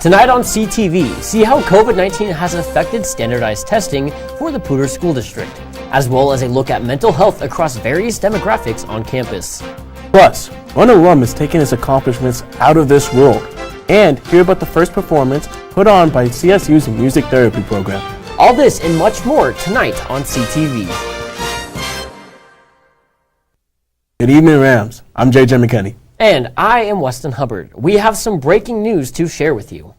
Tonight on CTV, see how COVID-19 has affected standardized testing for the Poudre School District, as well as a look at mental health across various demographics on campus. Plus, one alum is taking his accomplishments out of this world, and hear about the first performance put on by CSU's music therapy program. All this and much more tonight on CTV. Good evening, Rams. I'm JJ McKinney. And I am Weston Hubbard. We have some breaking news to share with you.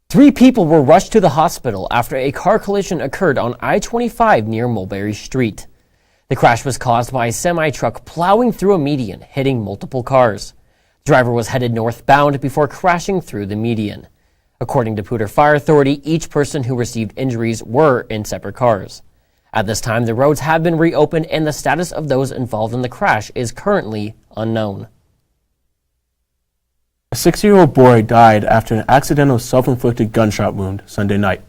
3 people were rushed to the hospital after a car collision occurred on I-25 near Mulberry Street. The crash was caused by a semi-truck plowing through a median, hitting multiple cars. The driver was headed northbound before crashing through the median. According to Poudre Fire Authority, each person who received injuries were in separate cars. At this time, the roads have been reopened and the status of those involved in the crash is currently unknown. A 6-year-old boy died after an accidental self-inflicted gunshot wound Sunday night.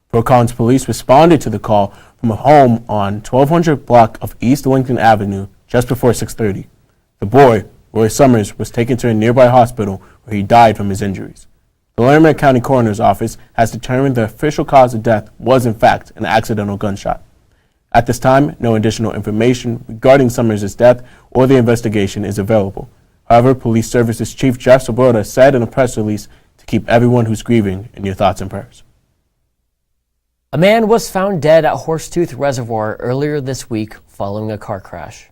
Fort Collins police responded to the call from a home on 1200 block of East Lincoln Avenue just before 6:30. The boy, Roy Summers, was taken to a nearby hospital where he died from his injuries. The Larimer County Coroner's Office has determined the official cause of death was in fact an accidental gunshot. At this time, no additional information regarding Summers' death or the investigation is available. However, Police Services Chief Jeff Sobota said in a press release to keep everyone who's grieving in your thoughts and prayers. A man was found dead at Horsetooth Reservoir earlier this week following a car crash.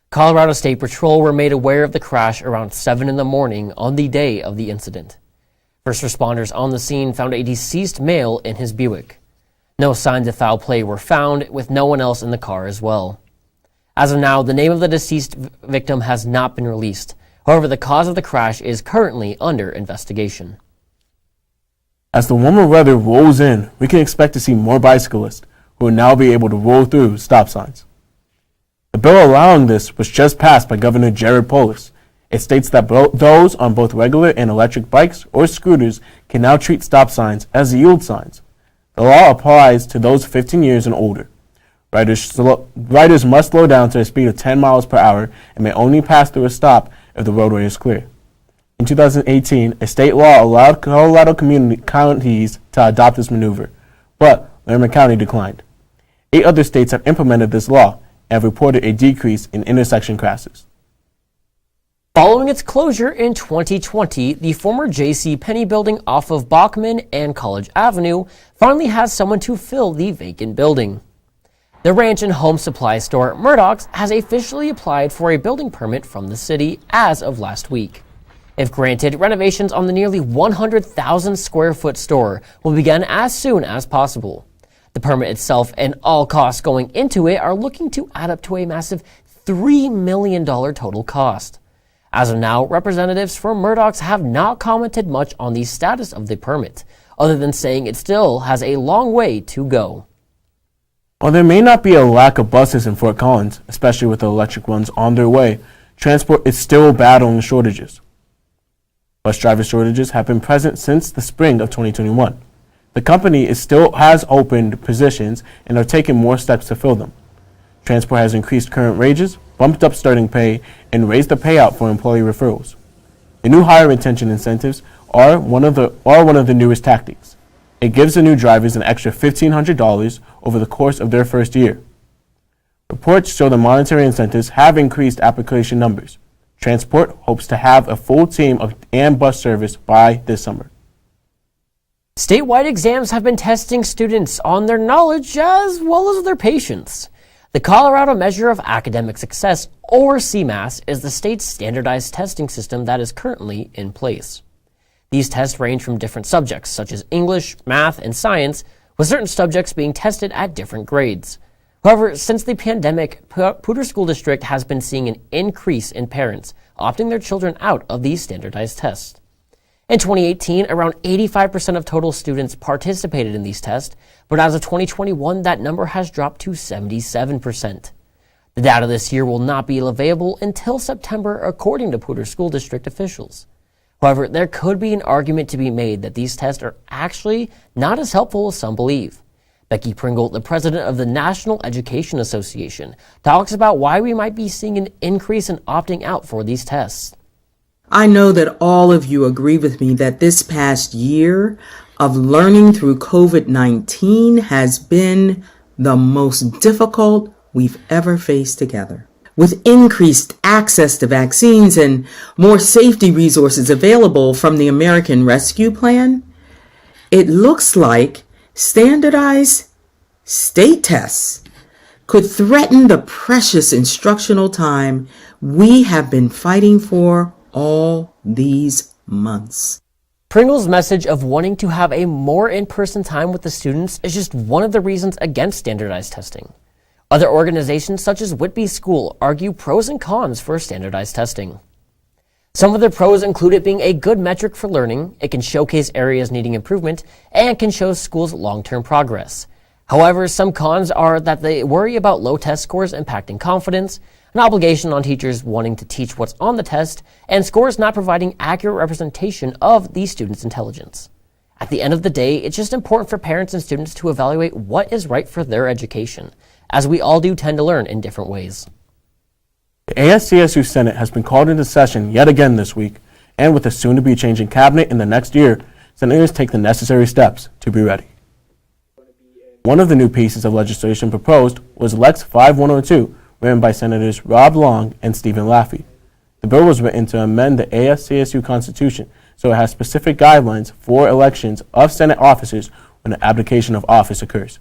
Colorado State Patrol were made aware of the crash around 7 in the morning on the day of the incident. First responders on the scene found a deceased male in his Buick. No signs of foul play were found, with no one else in the car as well. As of now, the name of the deceased victim has not been released. However, the cause of the crash is currently under investigation. As the warmer weather rolls in, we can expect to see more bicyclists who will now be able to roll through stop signs. The bill allowing this was just passed by Governor Jared Polis. It states that those on both regular and electric bikes or scooters can now treat stop signs as yield signs. The law applies to those 15 years and older. Riders must slow down to a speed of 10 miles per hour and may only pass through a stop if the roadway is clear. In 2018, a state law allowed Colorado counties to adopt this maneuver, but Larimer County declined. 8 other states have implemented this law and have reported a decrease in intersection crashes. Following its closure in 2020, the former J.C. Penney building off of Bachman and College Avenue finally has someone to fill the vacant building. The ranch and home supply store Murdoch's has officially applied for a building permit from the city as of last week. If granted, renovations on the nearly 100,000 square foot store will begin as soon as possible. The permit itself and all costs going into it are looking to add up to a massive $3 million total cost. As of now, representatives from Murdoch's have not commented much on the status of the permit, other than saying it still has a long way to go. While there may not be a lack of buses in Fort Collins, especially with the electric ones on their way, transport is still battling shortages. Bus driver shortages have been present since the spring of 2021. The company has opened positions and are taking more steps to fill them. Transport has increased current wages, bumped up starting pay, and raised the payout for employee referrals. The new hire retention incentives are one of the newest tactics. It gives the new drivers an extra $1,500 over the course of their first year. Reports show the monetary incentives have increased application numbers. Transport hopes to have a full team and bus service by this summer. Statewide exams have been testing students on their knowledge as well as their patience. The Colorado Measure of Academic Success, or CMAS, is the state's standardized testing system that is currently in place. These tests range from different subjects, such as English, math, and science, with certain subjects being tested at different grades. However, since the pandemic, Poudre School District has been seeing an increase in parents opting their children out of these standardized tests. In 2018, around 85% of total students participated in these tests, but as of 2021, that number has dropped to 77%. The data this year will not be available until September, according to Poudre School District officials. However, there could be an argument to be made that these tests are actually not as helpful as some believe. Becky Pringle, the president of the National Education Association, talks about why we might be seeing an increase in opting out for these tests. I know that all of you agree with me that this past year of learning through COVID-19 has been the most difficult we've ever faced together. With increased access to vaccines and more safety resources available from the American Rescue Plan, it looks like standardized state tests could threaten the precious instructional time we have been fighting for all these months. Pringle's message of wanting to have a more in-person time with the students is just one of the reasons against standardized testing. Other organizations such as Whitby School argue pros and cons for standardized testing. Some of the pros include it being a good metric for learning, it can showcase areas needing improvement, and can show schools' long-term progress. However, some cons are that they worry about low test scores impacting confidence, an obligation on teachers wanting to teach what's on the test, and scores not providing accurate representation of the students' intelligence. At the end of the day, it's just important for parents and students to evaluate what is right for their education, as we all do tend to learn in different ways. The ASCSU Senate has been called into session yet again this week, and with a soon-to-be changing cabinet in the next year, senators take the necessary steps to be ready. One of the new pieces of legislation proposed was Lex 5102, written by Senators Rob Long and Stephen Laffey. The bill was written to amend the ASCSU Constitution so it has specific guidelines for elections of Senate officers when an abdication of office occurs.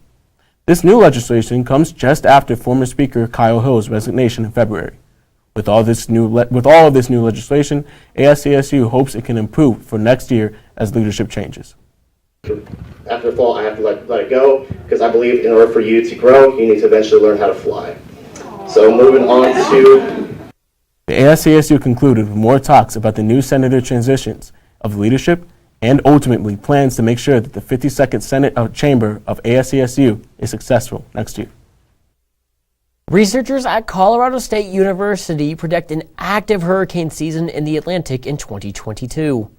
This new legislation comes just after former Speaker Kyle Hill's resignation in February. With all of this new legislation, ASCSU hopes it can improve for next year as leadership changes. After the fall, I have to let it go because I believe in order for you to grow, you need to eventually learn how to fly. So moving on to... The ASCSU concluded with more talks about the new senator transitions of leadership and ultimately plans to make sure that the 52nd Senate Chamber of ASCSU is successful next year. Researchers at Colorado State University predict an active hurricane season in the Atlantic in 2022.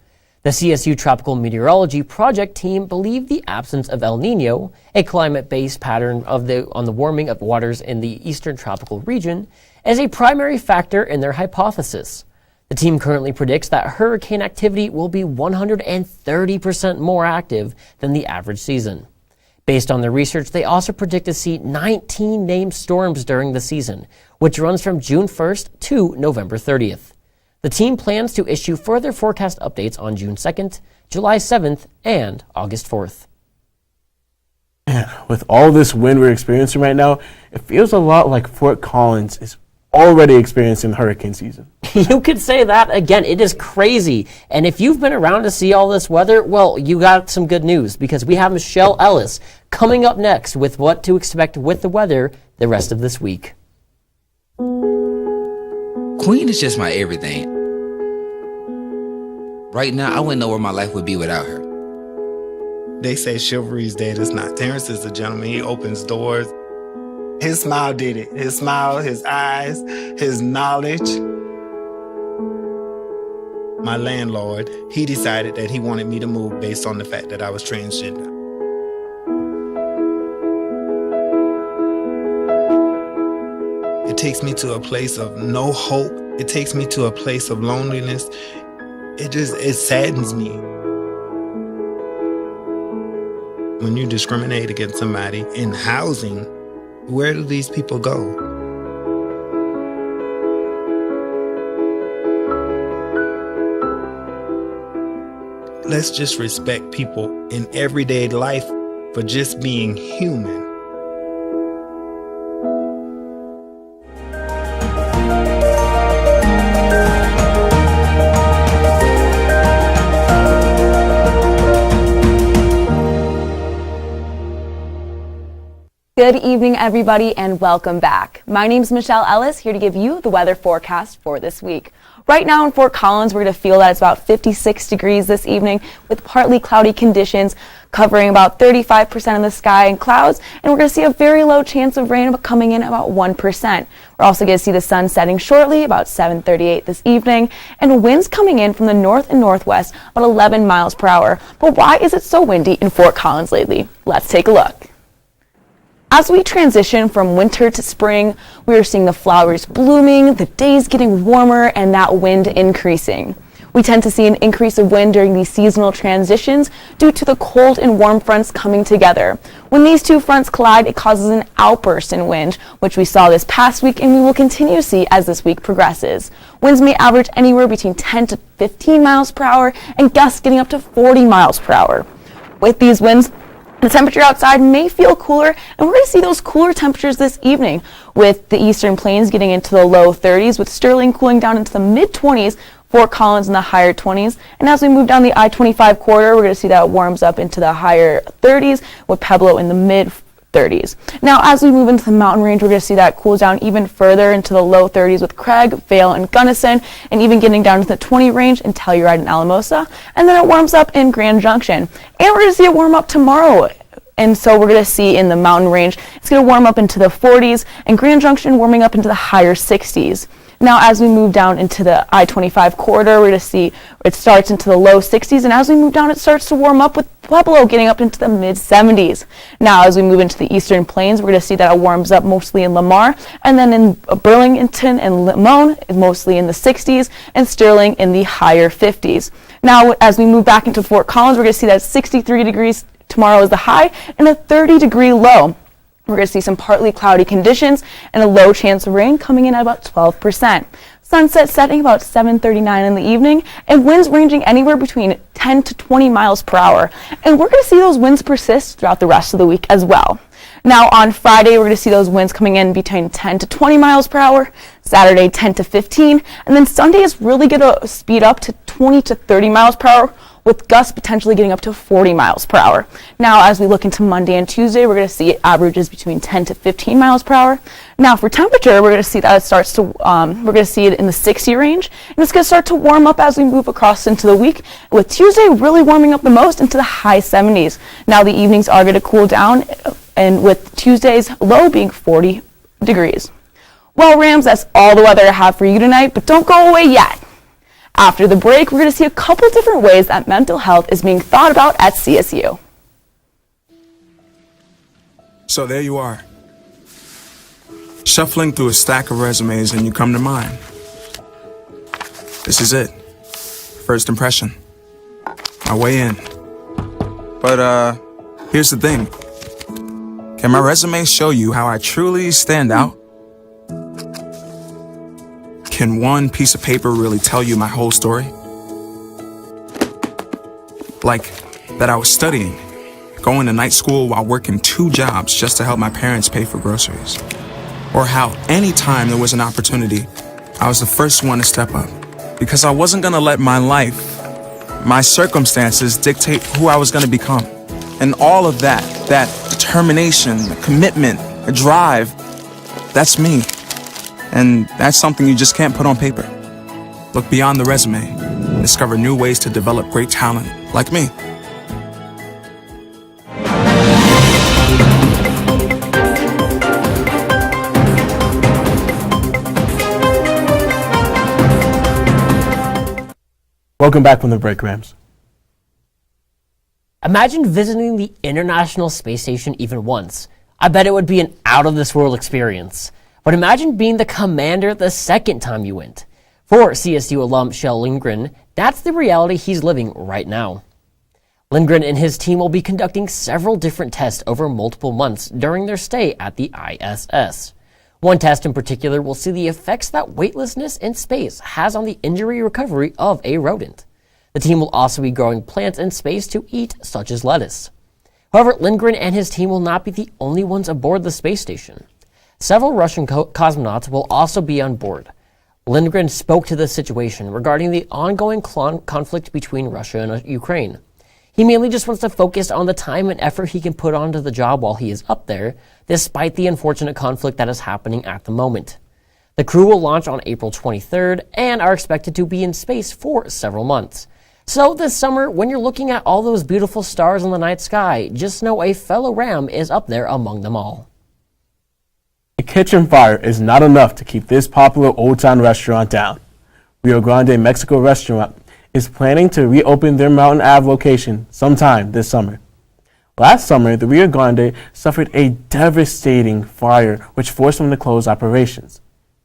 The CSU Tropical Meteorology Project team believe the absence of El Nino, a climate-based pattern on the warming of waters in the eastern tropical region, is a primary factor in their hypothesis. The team currently predicts that hurricane activity will be 130% more active than the average season. Based on their research, they also predict to see 19 named storms during the season, which runs from June 1st to November 30th. The team plans to issue further forecast updates on June 2nd, July 7th, and August 4th. Man, with all this wind we're experiencing right now, it feels a lot like Fort Collins is already experiencing hurricane season. You could say that again. It is crazy. And if you've been around to see all this weather, well, you got some good news because we have Michelle Ellis coming up next with what to expect with the weather the rest of this week. Queen is just my everything. Right now, I wouldn't know where my life would be without her. They say chivalry's dead. It's not. Terrence is a gentleman. He opens doors. His smile did it. His smile, his eyes, his knowledge. My landlord, he decided that he wanted me to move based on the fact that I was transgender. It takes me to a place of no hope. It takes me to a place of loneliness. It saddens me. When you discriminate against somebody in housing, where do these people go? Let's just respect people in everyday life for just being human. Good evening, everybody, and welcome back. My name is Michelle Ellis, here to give you the weather forecast for this week. Right now in Fort Collins, we're going to feel that it's about 56 degrees this evening with partly cloudy conditions covering about 35% of the sky and clouds, and we're going to see a very low chance of rain coming in about 1%. We're also going to see the sun setting shortly, about 7:38 this evening, and winds coming in from the north and northwest about 11 miles per hour. But why is it so windy in Fort Collins lately? Let's take a look. As we transition from winter to spring, we are seeing the flowers blooming, the days getting warmer, and that wind increasing. We tend to see an increase of wind during these seasonal transitions due to the cold and warm fronts coming together. When these two fronts collide, it causes an outburst in wind, which we saw this past week and we will continue to see as this week progresses. Winds may average anywhere between 10 to 15 miles per hour and gusts getting up to 40 miles per hour. With these winds, the temperature outside may feel cooler, and we're going to see those cooler temperatures this evening, with the eastern plains getting into the low 30s, with Sterling cooling down into the mid-20s, Fort Collins in the higher 20s. And as we move down the I-25 corridor, we're going to see that it warms up into the higher 30s, with Pueblo in the mid-30s. Now, as we move into the mountain range, we're going to see that cools down even further into the low 30s with Craig, Vail, and Gunnison, and even getting down to the 20 range in Telluride and Alamosa. And then it warms up in Grand Junction. And we're going to see it warm up tomorrow. And so we're going to see in the mountain range, it's going to warm up into the 40s, and Grand Junction warming up into the higher 60s. Now, as we move down into the I-25 corridor, we're going to see it starts into the low 60s, and as we move down, it starts to warm up with Pueblo getting up into the mid-70s. Now, as we move into the eastern plains, we're going to see that it warms up mostly in Lamar, and then in Burlington and Limon, mostly in the 60s, and Sterling in the higher 50s. Now, as we move back into Fort Collins, we're going to see that 63 degrees tomorrow is the high and a 30-degree low. We're going to see some partly cloudy conditions and a low chance of rain coming in at about 12%. Sunset setting about 7:39 in the evening, and winds ranging anywhere between 10 to 20 miles per hour. And we're going to see those winds persist throughout the rest of the week as well. Now on Friday, we're going to see those winds coming in between 10 to 20 miles per hour, Saturday 10 to 15, and then Sunday is really going to speed up to 20 to 30 miles per hour, with gusts potentially getting up to 40 miles per hour. Now, as we look into Monday and Tuesday, we're going to see averages between 10 to 15 miles per hour. Now, for temperature, we're going to see that it starts to, we're going to see it in the 60 range, and it's going to start to warm up as we move across into the week, with Tuesday really warming up the most into the high 70s. Now, the evenings are going to cool down, and with Tuesday's low being 40 degrees. Well, Rams, that's all the weather I have for you tonight, but don't go away yet. After the break, we're going to see a couple different ways that mental health is being thought about at CSU. So there you are, shuffling through a stack of resumes, and you come to mine. This is it. First impression. My way in. But here's the thing. Can my resume show you how I truly stand out? Can one piece of paper really tell you my whole story? Like that I was studying, going to night school while working 2 jobs just to help my parents pay for groceries. Or how anytime there was an opportunity, I was the first one to step up. Because I wasn't gonna let my life, my circumstances dictate who I was gonna become. And all of that determination, the commitment, the drive, that's me. And that's something you just can't put on paper. Look beyond the resume. Discover new ways to develop great talent, like me. Welcome back from the break, Rams. Imagine visiting the International Space Station even once. I bet it would be an out-of-this-world experience. But imagine being the commander the second time you went. For CSU alum Shel Lindgren, that's the reality he's living right now. Lindgren and his team will be conducting several different tests over multiple months during their stay at the ISS. One test in particular will see the effects that weightlessness in space has on the injury recovery of a rodent. The team will also be growing plants in space to eat, such as lettuce. However, Lindgren and his team will not be the only ones aboard the space station. Several Russian cosmonauts will also be on board. Lindgren spoke to the situation regarding the ongoing conflict between Russia and Ukraine. He mainly just wants to focus on the time and effort he can put onto the job while he is up there, despite the unfortunate conflict that is happening at the moment. The crew will launch on April 23rd and are expected to be in space for several months. So this summer, when you're looking at all those beautiful stars in the night sky, just know a fellow Ram is up there among them all. A kitchen fire is not enough to keep this popular Old Town restaurant down. Rio Grande Mexico restaurant is planning to reopen their Mountain Ave location sometime this summer. Last summer, the Rio Grande suffered a devastating fire which forced them to close operations.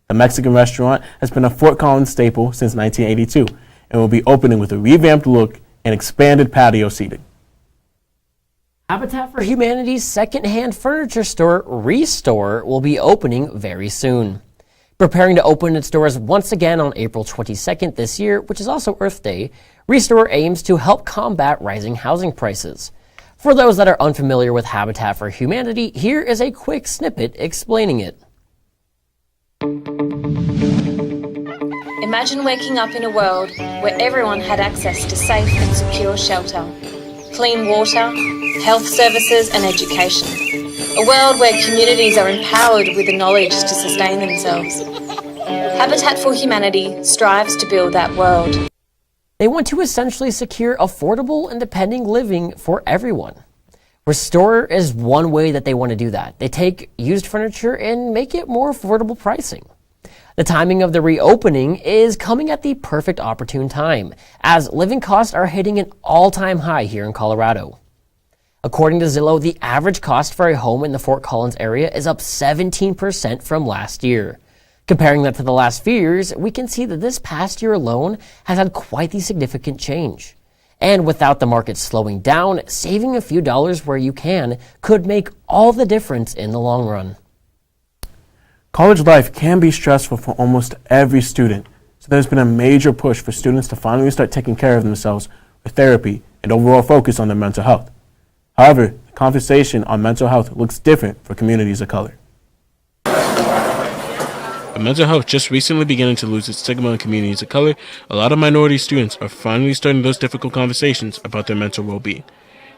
The Mexican restaurant has been a Fort Collins staple since 1982, and will be opening with a revamped look and expanded patio seating. Habitat for Humanity's secondhand furniture store, Restore, will be opening very soon. Preparing to open its doors once again on April 22nd this year, which is also Earth Day, Restore aims to help combat rising housing prices. For those that are unfamiliar with Habitat for Humanity, here is a quick snippet explaining it. Imagine waking up in a world where everyone had access to safe and secure shelter, clean water, health services and education. A world where communities are empowered with the knowledge to sustain themselves. Habitat for Humanity strives to build that world. They want to essentially secure affordable, independent living for everyone. Restore is one way that they want to do that. They take used furniture and make it more affordable pricing. The timing of the reopening is coming at the perfect opportune time, as living costs are hitting an all-time high here in Colorado. According to Zillow, the average cost for a home in the Fort Collins area is up 17% from last year. Comparing that to the last few years, we can see that this past year alone has had quite the significant change. And without the market slowing down, saving a few dollars where you can could make all the difference in the long run. College life can be stressful for almost every student, so there's been a major push for students to finally start taking care of themselves with therapy and overall focus on their mental health. However, the conversation on mental health looks different for communities of color. But mental health just recently beginning to lose its stigma in communities of color, a lot of minority students are finally starting those difficult conversations about their mental well-being.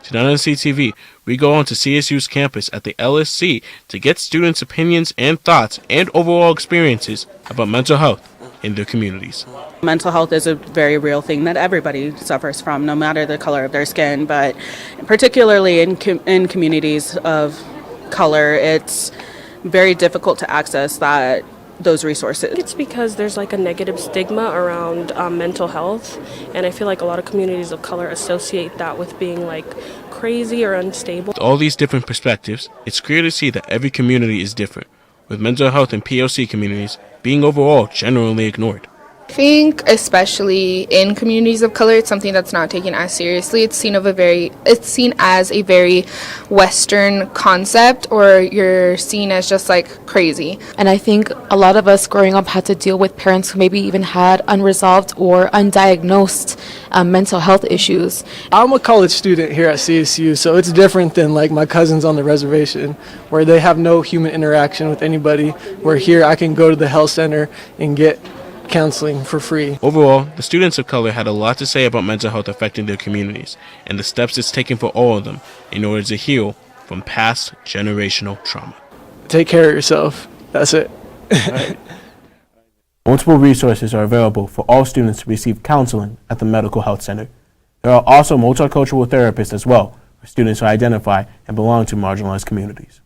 Tonight on CTV, we go on to CSU's campus at the Ellis to get students' opinions and thoughts and overall experiences about mental health in their communities. Mental health is a very real thing that everybody suffers from, no matter the color of their skin, but particularly in communities of color, it's very difficult to access those resources. It's because there's like a negative stigma around mental health, and I feel like a lot of communities of color associate that with being like crazy or unstable. With all these different perspectives, it's clear to see that every community is different, with mental health in POC communities being overall generally ignored. I think especially in communities of color, it's something that's not taken as seriously. It's seen as a very Western concept, or you're seen as just like crazy. And I think a lot of us growing up had to deal with parents who maybe even had unresolved or undiagnosed mental health issues. I'm a college student here at CSU, so it's different than like my cousins on the reservation, where they have no human interaction with anybody, where here I can go to the health center and get counseling for free. Overall, the students of color had a lot to say about mental health affecting their communities and the steps it's taken for all of them in order to heal from past generational trauma. Take care of yourself. That's it. Right. Multiple resources are available for all students to receive counseling at the Medical Health Center. There are also multicultural therapists as well for students who identify and belong to marginalized communities.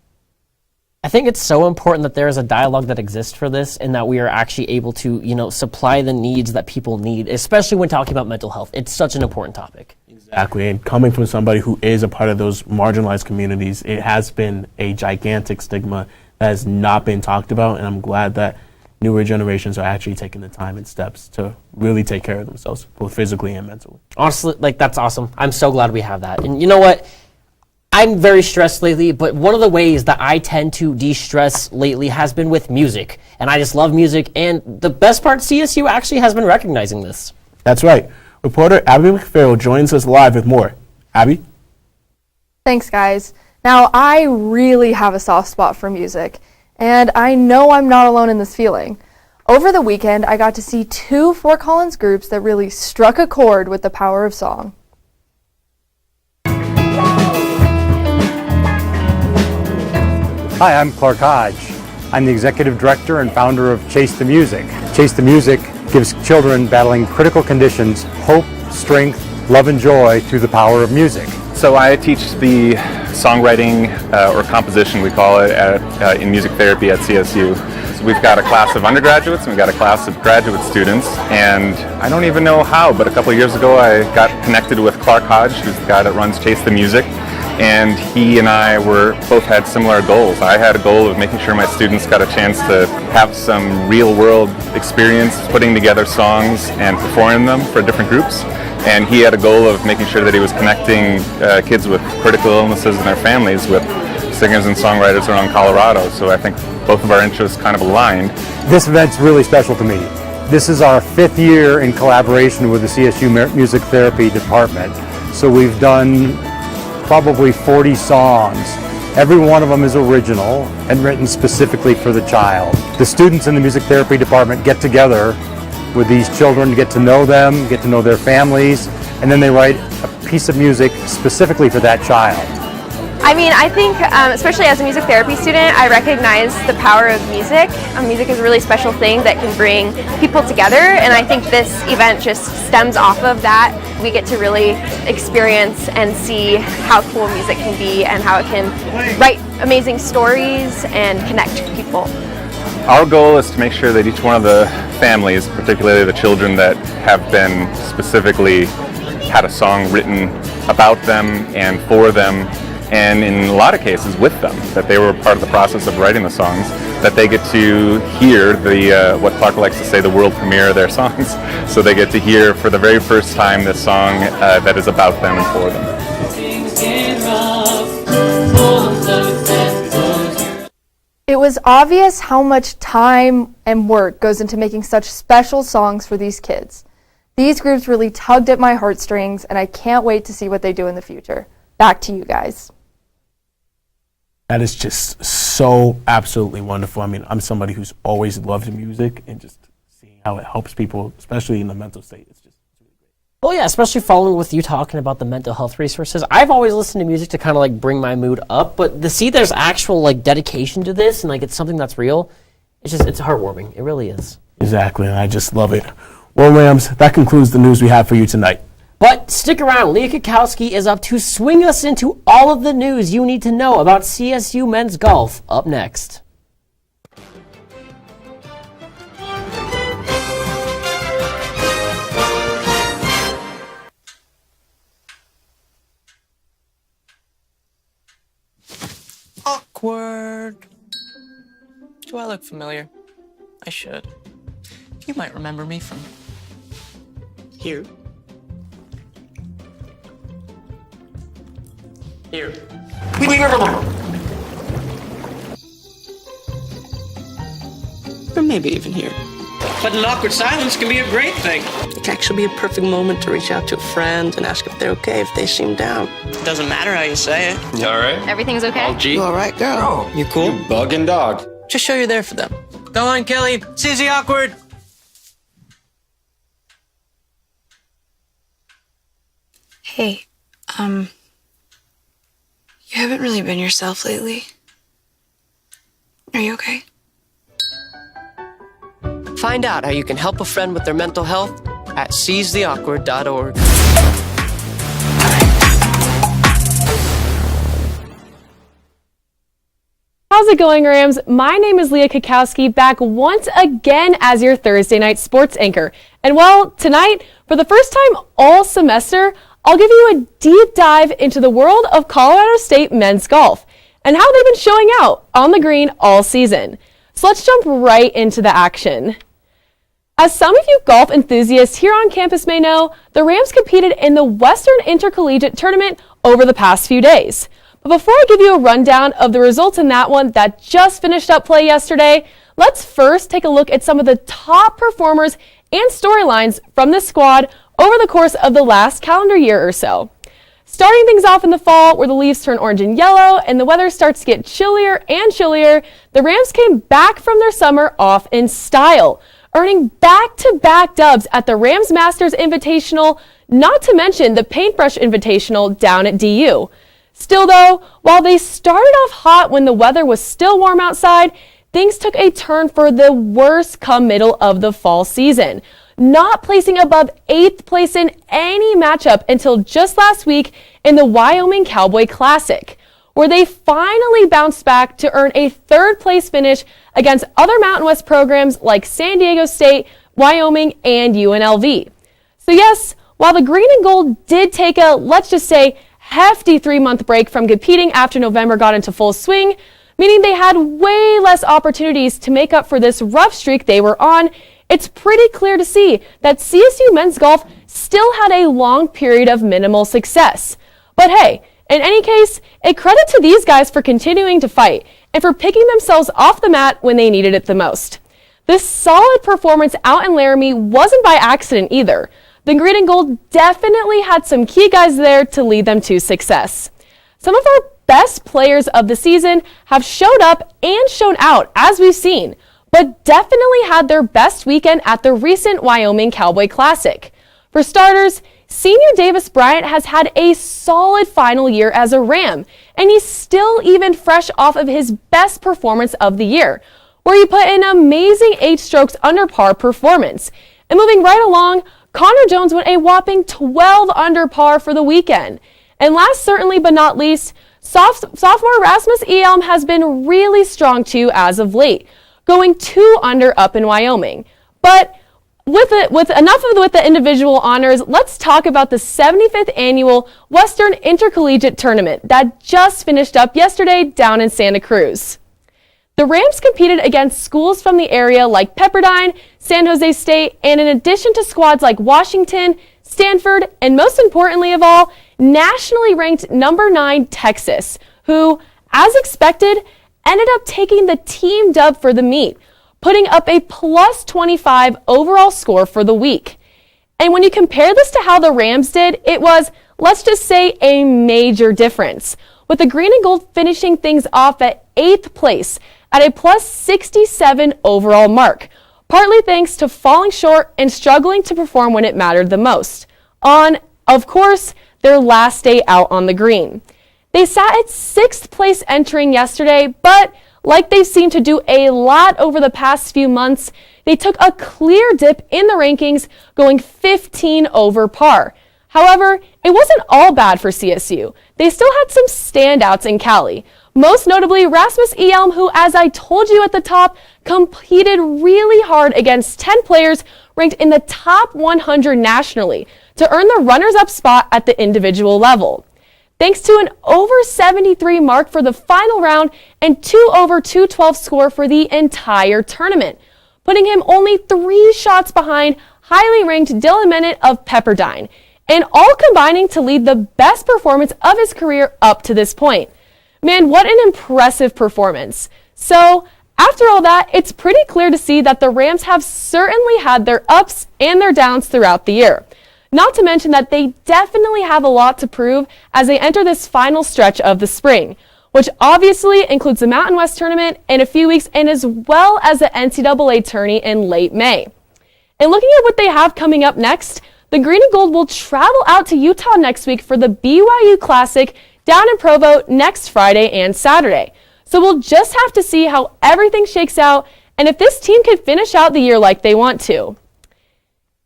I think it's so important that there is a dialogue that exists for this, and that we are actually able to, supply the needs that people need, especially when talking about mental health. It's such an important topic. Exactly, and coming from somebody who is a part of those marginalized communities, it has been a gigantic stigma that has not been talked about, and I'm glad that newer generations are actually taking the time and steps to really take care of themselves, both physically and mentally. Honestly, that's awesome. I'm so glad we have that. And you know what? I'm very stressed lately, but one of the ways that I tend to de-stress lately has been with music. And I just love music, and the best part, CSU actually has been recognizing this. That's right. Reporter Abby McPhail joins us live with more. Abby? Thanks, guys. Now, I really have a soft spot for music, and I know I'm not alone in this feeling. Over the weekend, I got to see 2 Fort Collins groups that really struck a chord with the power of song. Hi, I'm Clark Hodge. I'm the executive director and founder of Chase the Music. Chase the Music gives children battling critical conditions hope, strength, love, and joy through the power of music. So I teach the songwriting or composition, we call it, in music therapy at CSU. So we've got a class of undergraduates and we've got a class of graduate students, and I don't even know how, but a couple of years ago I got connected with Clark Hodge, who's the guy that runs Chase the Music. and he and I both had similar goals. I had a goal of making sure my students got a chance to have some real-world experience putting together songs and performing them for different groups. And he had a goal of making sure that he was connecting kids with critical illnesses and their families with singers and songwriters around Colorado. So I think both of our interests kind of aligned. This event's really special to me. This is our 5th year in collaboration with the CSU Music Therapy Department. So we've done probably 40 songs. Every one of them is original and written specifically for the child. The students in the Music Therapy Department get together with these children to get to know them, get to know their families, and then they write a piece of music specifically for that child. I mean, I think, especially as a music therapy student, I recognize the power of music. Music is a really special thing that can bring people together, and I think this event just stems off of that. We get to really experience and see how cool music can be and how it can write amazing stories and connect people. Our goal is to make sure that each one of the families, particularly the children that have been specifically had a song written about them and for them, and in a lot of cases with them, that they were part of the process of writing the songs, that they get to hear the what Clark likes to say, the world premiere of their songs. So they get to hear for the very first time this song that is about them and for them. It was obvious how much time and work goes into making such special songs for these kids. These groups really tugged at my heartstrings, and I can't wait to see what they do in the future. Back to you guys. That is just so absolutely wonderful. I mean, I'm somebody who's always loved music, and just seeing how it helps people, especially in the mental state, it's just really great. Well, yeah, especially following with you talking about the mental health resources. I've always listened to music to kind of like bring my mood up, but to see there's actual like dedication to this and like it's something that's real, it's heartwarming. It really is. Exactly, and I just love it. Well, Rams, that concludes the news we have for you tonight. But stick around, Leah Cackowski is up to swing us into all of the news you need to know about CSU men's golf up next. Awkward. Do I look familiar? I should. You might remember me from here. Here. Or maybe even here. But an awkward silence can be a great thing. It can actually be a perfect moment to reach out to a friend and ask if they're okay if they seem down. It doesn't matter how you say it. You all right? Everything's okay? All G? You all right, girl? Oh, You cool? you bugging dog. Just show you're there for them. Go on, Kelly. Susie Awkward. Hey, you haven't really been yourself lately. Are you okay? Find out how you can help a friend with their mental health at seizetheawkward.org. How's it going, Rams? My name is Leah Cackowski, back once again as your Thursday night sports anchor. And well, tonight, for the first time all semester, I'll give you a deep dive into the world of Colorado State men's golf and how they've been showing out on the green all season. So let's jump right into the action. As some of you golf enthusiasts here on campus may know, the Rams competed in the Western Intercollegiate Tournament over the past few days. But before I give you a rundown of the results in that one that just finished up play yesterday, let's first take a look at some of the top performers and storylines from this squad over the course of the last calendar year or so. Starting things off in the fall, where the leaves turn orange and yellow and the weather starts to get chillier and chillier, the Rams came back from their summer off in style, earning back-to-back dubs at the Rams Masters Invitational, not to mention the Paintbrush Invitational down at DU. Still though, while they started off hot when the weather was still warm outside, things took a turn for the worse come middle of the fall season, not placing above 8th place in any matchup until just last week in the Wyoming Cowboy Classic, where they finally bounced back to earn a 3rd place finish against other Mountain West programs like San Diego State, Wyoming, and UNLV. So yes, while the green and gold did take a, let's just say, hefty 3-month break from competing after November got into full swing, meaning they had way less opportunities to make up for this rough streak they were on. It's pretty clear to see that CSU men's golf still had a long period of minimal success. But hey, in any case, a credit to these guys for continuing to fight and for picking themselves off the mat when they needed it the most. This solid performance out in Laramie wasn't by accident either. The green and gold definitely had some key guys there to lead them to success. Some of our best players of the season have showed up and shown out, as we've seen, but definitely had their best weekend at the recent Wyoming Cowboy Classic. For starters, senior Davis Bryant has had a solid final year as a Ram, and he's still even fresh off of his best performance of the year, where he put in an amazing 8 strokes under par performance. And moving right along, Connor Jones went a whopping 12 under par for the weekend. And last certainly but not least, sophomore Rasmus Elm has been really strong too as of late, going 2 under up in Wyoming. But with the individual honors, let's talk about the 75th annual Western Intercollegiate Tournament that just finished up yesterday down in Santa Cruz. The Rams competed against schools from the area like Pepperdine, San Jose State, and in addition to squads like Washington, Stanford, and most importantly of all, nationally ranked number 9 Texas, who, as expected, ended up taking the team dub for the meet, putting up a plus 25 overall score for the week. And when you compare this to how the Rams did, it was, let's just say, a major difference, with the green and gold finishing things off at 8th place at a plus 67 overall mark, partly thanks to falling short and struggling to perform when it mattered the most, on, of course, their last day out on the green. They sat at 6th place entering yesterday, but like they seem to do a lot over the past few months, they took a clear dip in the rankings, going 15 over par. However, it wasn't all bad for CSU. They still had some standouts in Cali, most notably Rasmus Elm, who, as I told you at the top, competed really hard against 10 players ranked in the top 100 nationally to earn the runners-up spot at the individual level. Thanks to an over 73 mark for the final round and 2 over 212 score for the entire tournament, putting him only 3 shots behind highly ranked Dylan Bennett of Pepperdine, and all combining to lead the best performance of his career up to this point. Man, what an impressive performance. So, after all that, it's pretty clear to see that the Rams have certainly had their ups and their downs throughout the year. Not to mention that they definitely have a lot to prove as they enter this final stretch of the spring, which obviously includes the Mountain West Tournament in a few weeks and as well as the NCAA tourney in late May. And looking at what they have coming up next, the Green and Gold will travel out to Utah next week for the BYU Classic down in Provo next Friday and Saturday. So we'll just have to see how everything shakes out and if this team can finish out the year like they want to.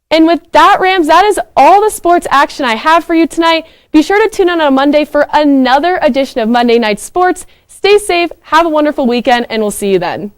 And with that, Rams, that is all the sports action I have for you tonight. Be sure to tune in on Monday for another edition of Monday Night Sports. Stay safe, have a wonderful weekend, and we'll see you then.